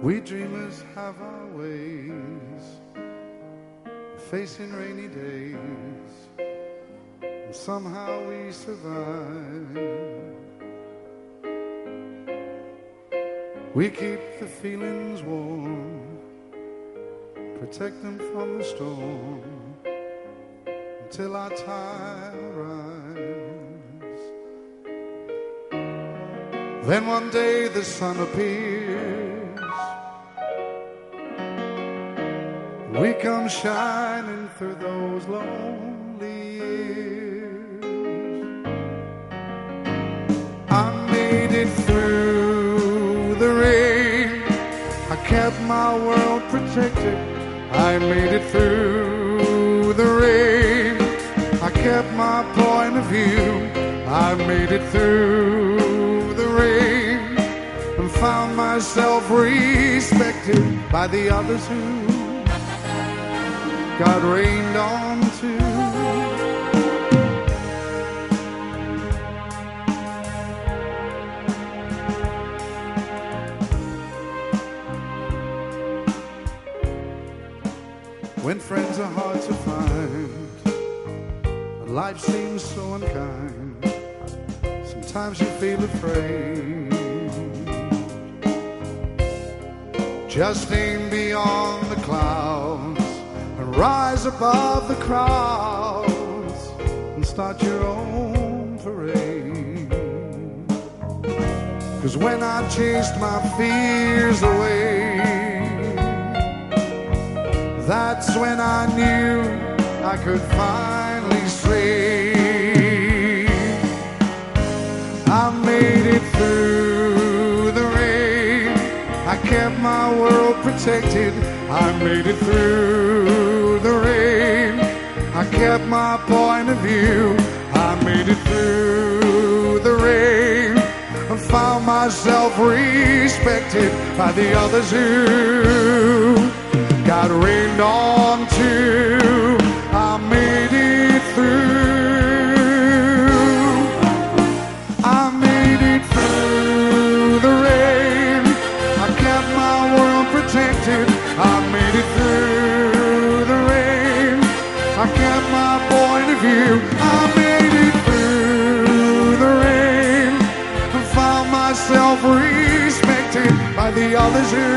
We dreamers have our ways, facing rainy days, and somehow we survive. We keep the feelings warm, protect them from the storm, until our time arrives. Then one day the sun appears, we come shining through those lonely years. I made it through the rain, I kept my world protected. I made it through the rain, I kept my point of view. I made it through the rain and found myself respected by the others who got rained on too. When friends are hard to find, and life seems so unkind, sometimes you feel afraid. Just aim beyond the clouds and rise above the crowds and start your own parade. 'Cause when I chased my fears away, that's when I knew I could finally stray. I made it through the rain, I kept my world protected. I made it through the rain, I kept my point of view. I made it through the rain and found myself respected by the others who got rained on too. I made it through. I made it through the rain, I kept my world protected. I made it through the rain, I kept my point of view. I made it through the rain and found myself respected by the others who